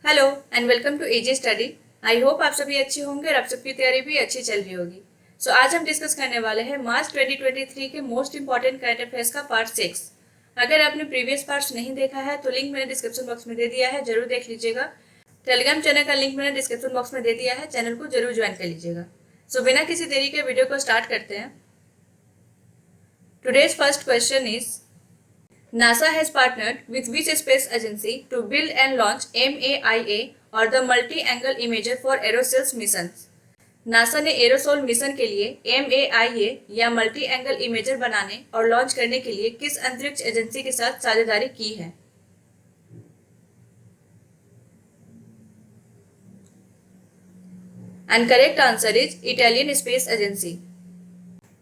Hello and welcome to AJ study. I hope आप सभी अच्छे होंगे और आप सबकी तैयारी भी अच्छी चल रही होगी। आज हम डिस्कस करने वाले हैं मार्च 2023 के मोस्ट इंपॉर्टेंट करंट अफेयर्स का पार्ट 6। अगर आपने प्रीवियस पार्ट्स नहीं देखा है तो लिंक मैंने डिस्क्रिप्शन बॉक्स में दे दिया है, जरूर देख लीजिएगा। टेलीग्राम चैनल का लिंक मैंने डिस्क्रिप्शन बॉक्स में दे दिया है, चैनल को जरूर ज्वाइन कर लीजिएगा। बिना किसी देरी के वीडियो को स्टार्ट करते हैं। Today's first question is NASA has partnered with which space agency to build and launch MAIA or the Multi-Angle Imager for Aerosols missions? NASA ने एरोसोल मिशन के लिए MAIA या मल्टी एंगल इमेजर बनाने और launch करने के लिए किस अंतरिक्ष एजेंसी के साथ साझेदारी की है? And correct answer is Italian space agency.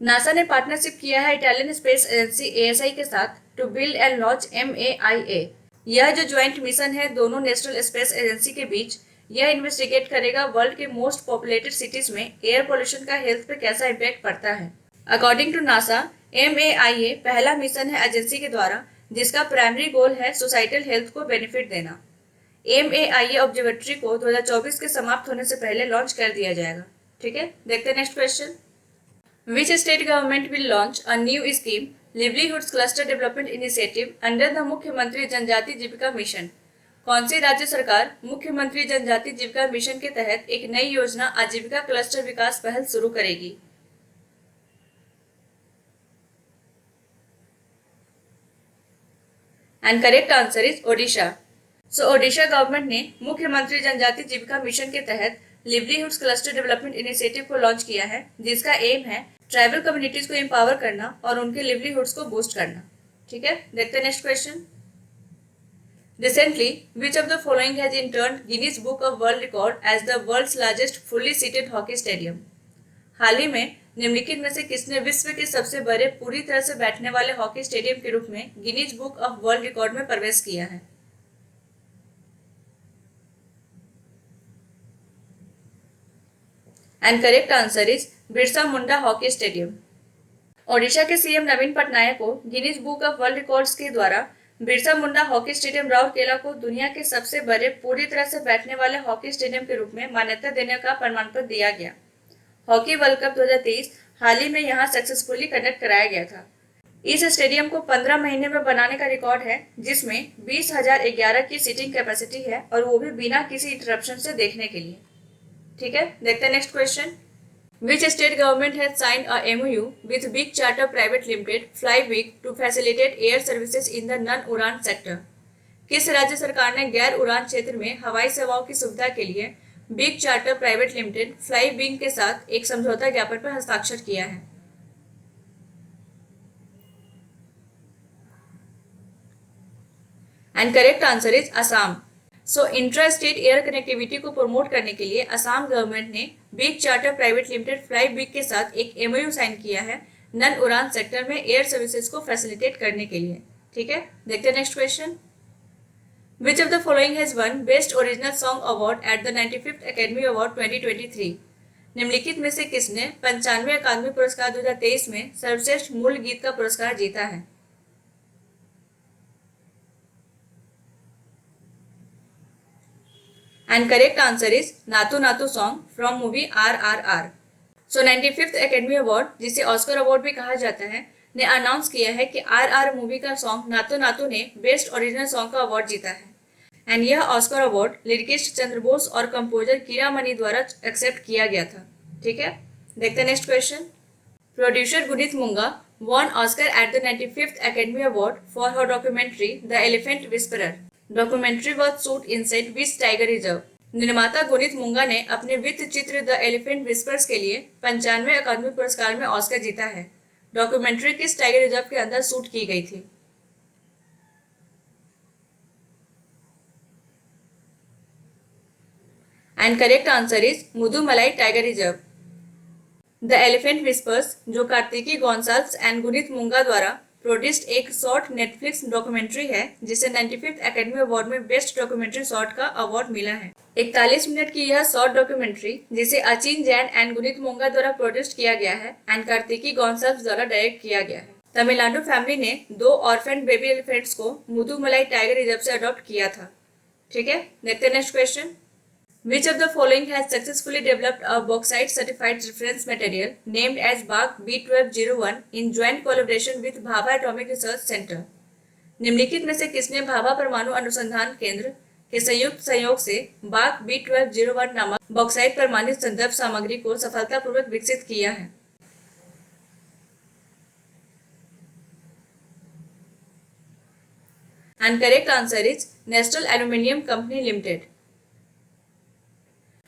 NASA ने पार्टनरशिप किया है इटालियन स्पेस एजेंसी ASI के साथ to build and launch MAIA। यह जो ज्वाइंट मिशन है दोनों नेशनल स्पेस एजेंसी के बीच, यह इन्वेस्टिगेट करेगा वर्ल्ड के मोस्ट पॉपुलेटेड सिटीज में एयर पोल्यूशन का हेल्थ पे कैसा इम्पैक्ट पड़ता है। अकॉर्डिंग टू नासा, MAIA पहला मिशन है एजेंसी के द्वारा जिसका प्राइमरी गोल है सोसाइटल हेल्थ को बेनिफिट देना। MAIA ऑब्जर्वेटरी को 2024 के समाप्त होने से पहले लॉन्च कर दिया जाएगा। ठीक है, देखते हैं next question. Which state government will launch a new scheme, Livelihoods Cluster Development Initiative, under the मुख्यमंत्री जनजाति जीविका मिशन? कौन सी राज्य सरकार मुख्यमंत्री जनजाति जीविका मिशन के तहत एक नई योजना आजीविका क्लस्टर विकास पहल शुरू करेगी? And correct answer is Odisha. Odisha government ने मुख्यमंत्री जनजाति जीविका मिशन के तहत लिवलीहुड्स क्लस्टर डेवलपमेंट इनिशिएटिव को लॉन्च किया है, जिसका एम है ट्राइबल कम्युनिटीज को एम्पावर करना और उनके लिवलीहुड्स को बूस्ट करना। ठीक है, देखते हैं next question. Recently which of the following has entered Guinness Book of World Record as the world's largest fully seated hockey stadium? हाल ही में निम्नलिखित में से किसने विश्व के सबसे बड़े पूरी तरह से बैठने वाले हॉकी स्टेडियम के रूप में Guinness Book of World record में प्रवेश किया है? And correct answer is Birsa Munda hockey stadium. Odisha के सीएम नवीन पटनायक को Guinness Book of world records के द्वारा बिरसा मुंडा हॉकी स्टेडियम राउरकेला को दुनिया के सबसे बड़े पूरी तरह से बैठने वाले हॉकी स्टेडियम के रूप में मान्यता देने का प्रमाण पत्र दिया गया। हॉकी वर्ल्ड कप 2023 हाल ही में यहाँ सक्सेसफुली कंडक्ट कराया गया था। इस स्टेडियम को 15 महीने में बनाने का रिकॉर्ड है, जिसमें 20,011 की सीटिंग कैपेसिटी है और वो भी बिना किसी इंटरप्शन से देखने के लिए। ठीक है, देखते हैं next question. Which state government has signed a MOU with Big Charter Private Limited Flybig to facilitate air services in the non-उड़ान sector? किस राज्य सरकार ने गैर उड़ान क्षेत्र में हवाई सेवाओं की सुविधा के लिए big charter private limited FlyBig के साथ एक समझौता ज्ञापन पर हस्ताक्षर किया है? And correct answer is Assam. Intra state air connectivity को प्रमोट करने के लिए असम गवर्नमेंट ने big charter private limited FlyBig के साथ एक MOU साइन किया है नन उड़ान सेक्टर में एयर सर्विसेज को फैसिलिटेट करने के लिए। ठीक है, देखते हैं next question. Which of the following has one best original song award at the 95th academy award 2023? निम्नलिखित में से किसने 95वें अकादमी पुरस्कार 2023 में सर्वश्रेष्ठ मूल गीत का पुरस्कार जीता है? एंड करेक्ट आंसर इज नातू नातू song from movie RRR। 95th academy award, जिसे ऑस्कर अवार्ड भी कहा जाता है, ने अनाउंस किया है कि RR मूवी का सॉन्ग नातू नातू ने बेस्ट ओरिजिनल सॉन्ग का अवार्ड जीता है। एंड यह ऑस्कर अवार्ड लिरिकिस्ट चंद्रबोस और कंपोजर कीरामणि द्वारा एक्सेप्ट किया गया था। ठीक है, देखते हैं नेक्स्ट क्वेश्चन। प्रोड्यूसर गुनीत मुंगा won Oscar at the 95th Academy Award for her documentary The Elephant Whisperer. Documentary was shot inside which tiger reserve? निर्माता गुनीत मुंगा ने अपने वृत्त चित्र द एलिफेंट विस्पर्स के लिए 95वें अकादमी पुरस्कार में ऑस्कर जीता है। डॉक्यूमेंट्री किस टाइगर रिजर्व के अंदर शूट की गई थी? And correct answer is Mudumalai tiger reserve. The elephant whispers, जो कार्तिकी गोंसाल्स एंड गुनीत मुंगा द्वारा प्रोड्यूस्ड एक शॉर्ट नेटफ्लिक्स डॉक्यूमेंट्री है, जिसे 95th अकेडमी अवार्ड में बेस्ट डॉक्यूमेंट्री शॉर्ट का अवार्ड मिला है। 41 मिनट की यह शॉर्ट डॉक्यूमेंट्री, जिसे अचिन जैन एंड गुनीत मुंगा द्वारा प्रोड्यूस किया गया है एंड कार्तिकी गोंसाल्स द्वारा डायरेक्ट किया गया है। तमिलनाडु फैमिली ने 2 ऑर्फेन बेबी एलिफेंट्स को मुदुमलाई टाइगर रिजर्व से अडॉप्ट किया था। ठीक है, देखते हैं next question. Which of the following has successfully developed a bauxite certified reference material named as BAC B1201 in joint collaboration with Bhabha Atomic Research Center? निम्नलिखित में से किसने भाभा परमाणु अनुसंधान केंद्र के संयुक्त सहयोग से BAC B1201 नामक बॉक्साइट प्रमाणित संदर्भ सामग्री को सफलतापूर्वक विकसित किया है? And correct answer is National Aluminium Company Limited.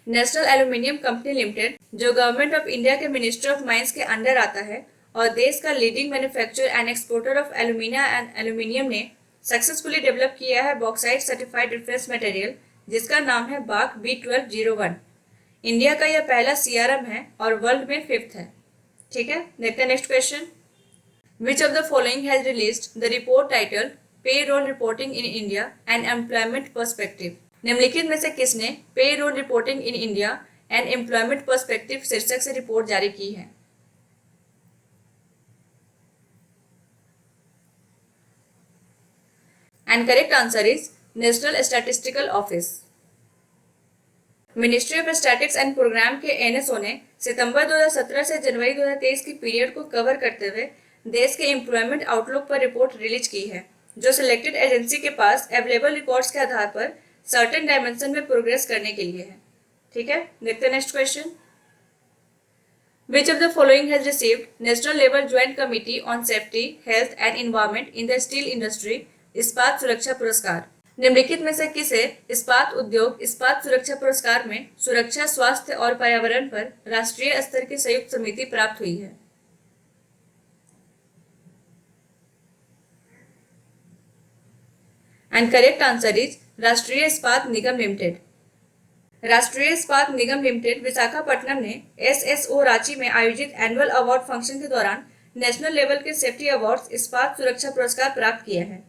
National aluminium company limited जो गवर्नमेंट ऑफ इंडिया के मिनिस्ट्री ऑफ माइंस के अंडर आता है और देश का leading manufacturer and exporter of alumina and aluminium ने सक्सेसफुली डेवलप किया है बॉक्साइट सर्टिफाइड रेफरेंस मटेरियल जिसका नाम है BAC B1201। इंडिया का यह पहला CRM है और वर्ल्ड में 5th है। ठीक है, देखते हैं next question. Which of the following has released the report title pay roll reporting in India and employment perspective? निम्नलिखित में से किसने pay roll reporting in India and employment perspective शीर्षक से रिपोर्ट जारी की है? And correct answer is National Statistical Office. Ministry of Statics and Programme के NSO ने सितंबर 2017 से जनवरी 2023 की पीरियड को कवर करते हुए देश के एम्प्लॉयमेंट आउटलुक पर रिपोर्ट रिलीज की है जो सिलेक्टेड एजेंसी के पास अवेलेबल रिकॉर्ड्स के आधार पर सर्टेन डायमेंशन में प्रोग्रेस करने के लिए है। ठीक है, देखते हैं next question. Which of the following has received national level joint committee on safety health and environment in the steel industry इस्पात सुरक्षा पुरस्कार? निम्नलिखित में से किसे इस्पात उद्योग इस्पात सुरक्षा पुरस्कार में सुरक्षा स्वास्थ्य और पर्यावरण पर राष्ट्रीय स्तर की संयुक्त समिति प्राप्त हुई है? एंड करेक्ट आंसर इज राष्ट्रीय इस्पात निगम लिमिटेड। राष्ट्रीय इस्पात निगम लिमिटेड विशाखापट्टनम ने SSO रांची में आयोजित एनुअल अवार्ड फंक्शन के दौरान नेशनल लेवल के सेफ्टी अवार्ड्स इस्पात सुरक्षा पुरस्कार प्राप्त किया है।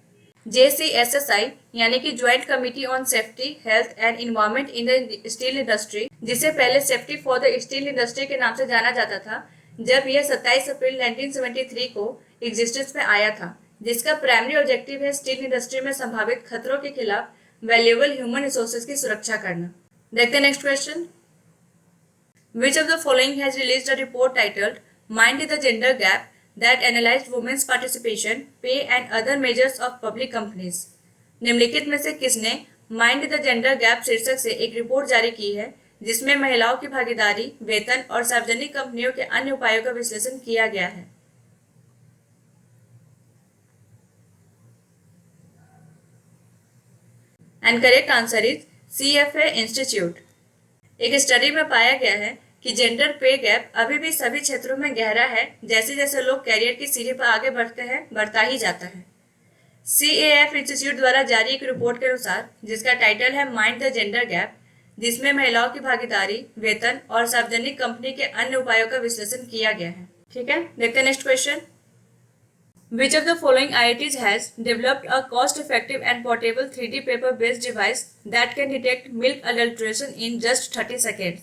JCSSI यानी कि joint committee on safety health and environment in the steel industry, जिसे पहले safety for the steel industry के नाम से जाना जाता था, जब यह 27 अप्रैल 1973 को एग्जिस्टेंस में आया था, जिसका प्राइमरी ऑब्जेक्टिव है स्टील इंडस्ट्री में संभावित खतरों के खिलाफ वैल्यूएबल ह्यूमन रिसोर्सेज की सुरक्षा करना। देखते हैं next question. Which of the following has released a report titled mind the gender gap that analysed women's participation pay and other measures of public companies? निम्नलिखित में से किसने माइंड द जेंडर गैप शीर्षक से एक रिपोर्ट जारी की है जिसमें महिलाओं की भागीदारी, वेतन और सार्वजनिक कंपनियों के अन्य उपायों का विश्लेषण किया गया है? And correct answer is CFA institute. एक स्टडी में पाया गया है कि जेंडर पे गैप अभी भी सभी क्षेत्रों में गहरा है, जैसे जैसे लोग कैरियर की सीढ़ी पर आगे बढ़ते हैं बढ़ता ही जाता है। CAF इंस्टीट्यूट द्वारा जारी एक रिपोर्ट के अनुसार, जिसका टाइटल है माइंड द जेंडर गैप, जिसमें महिलाओं की भागीदारी, वेतन और सार्वजनिक कंपनी के अन्य उपायों का विश्लेषण किया गया है। ठीक है, देखते हैं next question. Which of the following IITs has developed a cost-effective and portable 3D paper-based device that can detect milk adulteration in just 30 seconds?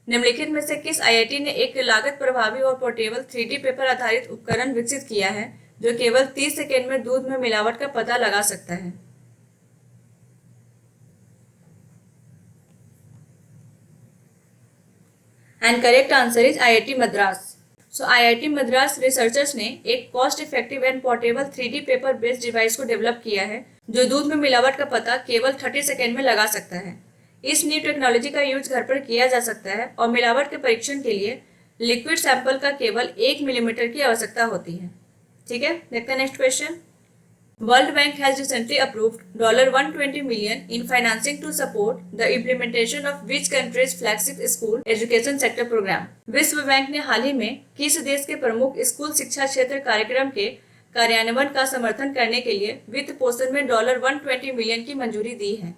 निम्नलिखित में से किस IIT ने एक लागत प्रभावी और पोर्टेबल 3D पेपर आधारित उपकरण विकसित किया है जो केवल 30 सेकेंड में दूध में मिलावट का पता लगा सकता है? And correct answer is IIT Madras. So IIT Madras researchers ने एक cost effective and portable 3D paper based device को डेवलप किया है जो दूध में मिलावट का पता केवल 30 सेकेंड में लगा सकता है। इस न्यू टेक्नोलॉजी का यूज घर पर किया जा सकता है और मिलावट के परीक्षण के लिए लिक्विड सैंपल का केवल 1 मिलीमीटर की आवश्यकता होती है। ठीक है, देखते हैं next question. World Bank has recently approved $120 million in financing to support the implementation of which country's flagship school education sector program? विश्व बैंक ने हाल ही में किस देश के प्रमुख स्कूल शिक्षा क्षेत्र कार्यक्रम के कार्यान्वयन का समर्थन करने के लिए वित्त पोषण में $120 मिलियन की मंजूरी दी है?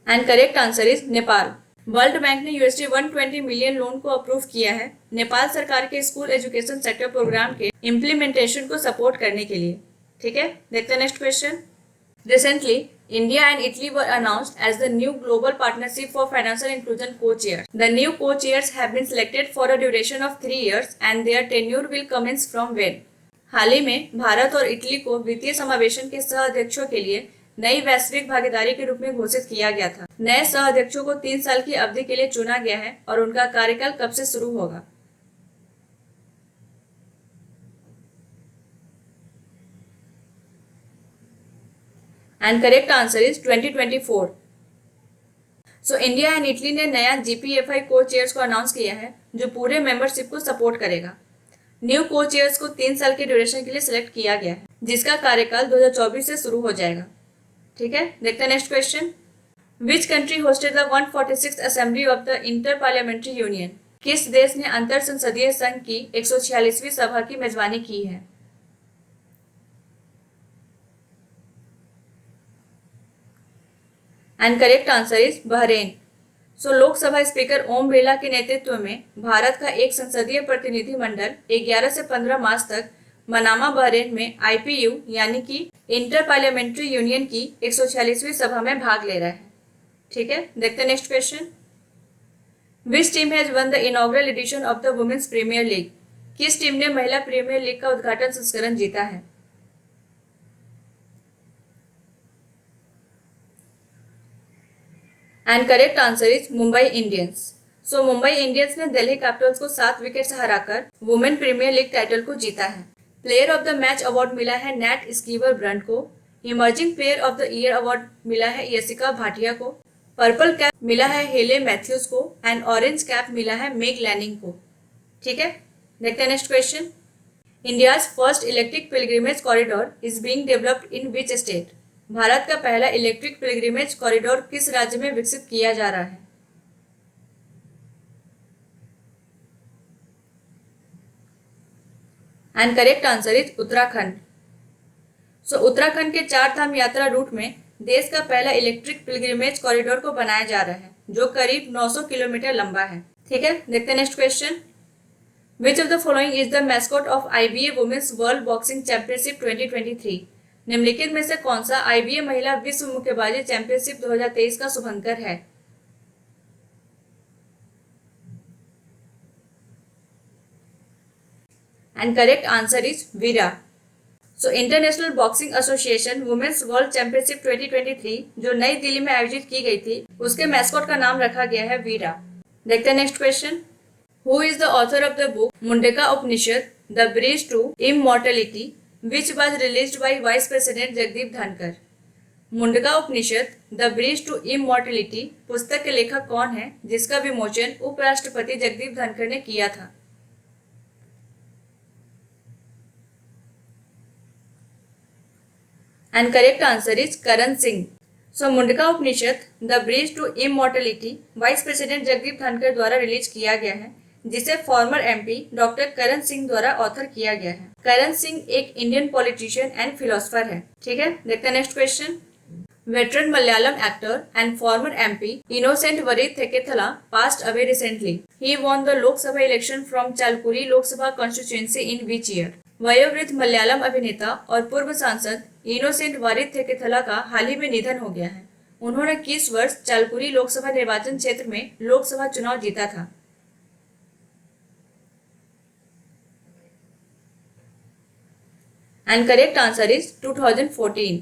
And correct answer is Nepal. World bank ने $120 मिलियन लोन को अप्रूव किया है नेपाल सरकार के स्कूल एजुकेशन सेक्टर प्रोग्राम के इम्प्लीमेंटेशन को सपोर्ट करने के लिए। ठीक है, देखते हैं next question. Recently India and Italy were announced as the new global partnership for financial inclusion co-chairs. The new co-chairs have been selected for a duration of 3 years and their tenure will commence from when? हाल ही में भारत और Italy को वित्तीय समावेशन के सह अध्यक्षों के लिए नई वैश्विक भागीदारी के रूप में घोषित किया गया था। नए सह अध्यक्षों को 3 साल की अवधि के लिए चुना गया है और उनका कार्यकाल कब से शुरू होगा? And correct answer is 2024। So India and Italy ने नया GPFI को चेयर्स को अनाउंस किया है जो पूरे मेंबरशिप को सपोर्ट करेगा। न्यू को चेयर्स को 3 साल के ड्यूरेशन के लिए सिलेक्ट किया गया है जिसका कार्यकाल 2024 से शुरू हो जाएगा। ठीक है, देखते हैं next question. Which country hosted the 146th assembly of the inter parliamentary union? किस देश ने अंतर संसदीय संघ की 146वीं सभा की मेजबानी की है? And correct answer is Bahrain. So Lok Sabha speaker Om Birla के नेतृत्व में भारत का एक संसदीय प्रतिनिधि मंडल 11 से 15 मार्च तक मनामा बहरेन में IPU यानी कि इंटर पार्लियामेंट्री यूनियन की 146वीं सभा में भाग ले रहा है। ठीक है, देखते हैं next question. Which team has won the inaugural edition of the Women's Premier League? किस टीम ने महिला प्रीमियर लीग का उद्घाटन संस्करण जीता है? And correct answer is Mumbai Indians. So Mumbai Indians ने दिल्ली कैपिटल्स को 7 विकेट से हराकर वुमेन प्रीमियर लीग टाइटल को जीता है। Player of the match award मिला है नैट स्कीवर ब्रंट को। Emerging player of the year award मिला है यशिका भाटिया को। पर्पल कैप मिला है हेले मैथ्यूज को एंड ऑरेंज कैप मिला है मेग लैनिंग को। ठीक है, देखते हैं next question. India's first electric pilgrimage corridor is being developed in which state? Bharat का पहला इलेक्ट्रिक पिलग्रिमेज कॉरिडोर किस राज्य में विकसित किया जा रहा है? And correct answer is Uttarakhand. So Uttarakhand के 4 धाम यात्रा रूट में देश का पहला इलेक्ट्रिक पिलग्रिमेज कॉरिडोर को बनाया जा रहा है जो करीब 900 किलोमीटर लंबा है। ठीक है, देखते हैं next question. Which of the following is the mascot of IBA Women's World Boxing Championship 2023? निम्नलिखित में से कौन सा IBA महिला विश्व मुक्केबाजी चैंपियनशिप 2023 का शुभंकर है? And correct answer is Veera. So International Boxing Association Women's World Championship 2023 जो नई दिल्ली में आयोजित की गई थी उसके मैस्कॉट का नाम रखा गया है वीरा। देखते हैं next question. Who is the author of the book Mundaka Upanishad the bridge to immortality which was released by Vice President Jagdeep Dhankhar? Mundaka Upanishad the bridge to immortality पुस्तक के लेखक कौन है जिसका विमोचन उपराष्ट्रपति जगदीप धनखड़ ने किया था? And correct answer is Karan Singh. So Mundaka Upanishad the bridge to immortality vice president Jagdeep Dhankhar द्वारा रिलीज किया गया है जिसे former MP doctor Karan Singh द्वारा ऑथर किया गया है। करण सिंह एक इंडियन पॉलिटिशियन एंड फिलोसफर है। ठीक है, देखते हैं next question. Veteran Malayalam actor and former MP Innocent Vareed Thekkethala passed away recently. He won the Lok Sabha election from Chalkuri Lok Sabha constituency in which year? वयोवृद्ध मलयालम अभिनेता और पूर्व सांसद इनोसेंट वारिद थेकेथला का हाल ही में निधन हो गया है। उन्होंने किस वर्ष चालकुरी लोकसभा निर्वाचन क्षेत्र में लोकसभा चुनाव जीता था? And correct answer is 2014।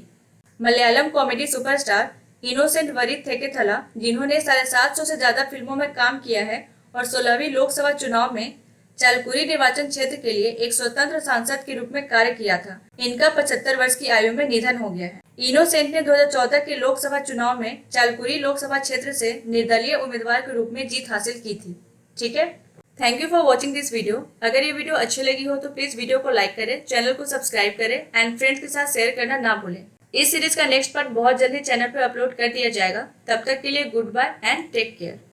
Malayalam comedy superstar Innocent Vareed Thekkethala जिन्होंने 750 से ज्यादा फिल्मों में काम किया है और 16वीं लोकसभा चुनाव में चालकुरी निर्वाचन क्षेत्र के लिए एक स्वतंत्र सांसद के रूप में कार्य किया था। इनका 75 वर्ष की आयु में निधन हो गया है। इनोसेंट ने 2014 के लोकसभा चुनाव में चालकुरी लोकसभा क्षेत्र से निर्दलीय उम्मीदवार के रूप में जीत हासिल की थी। ठीक है, thank you for watching this video. अगर ये वीडियो अच्छी लगी हो तो प्लीज वीडियो को लाइक करें, चैनल को सब्सक्राइब करें एंड फ्रेंड्स के साथ शेयर करना ना भूलें। इस सीरीज का नेक्स्ट पार्ट बहुत जल्दी चैनल पर अपलोड कर दिया जाएगा। तब तक के लिए good bye and take care.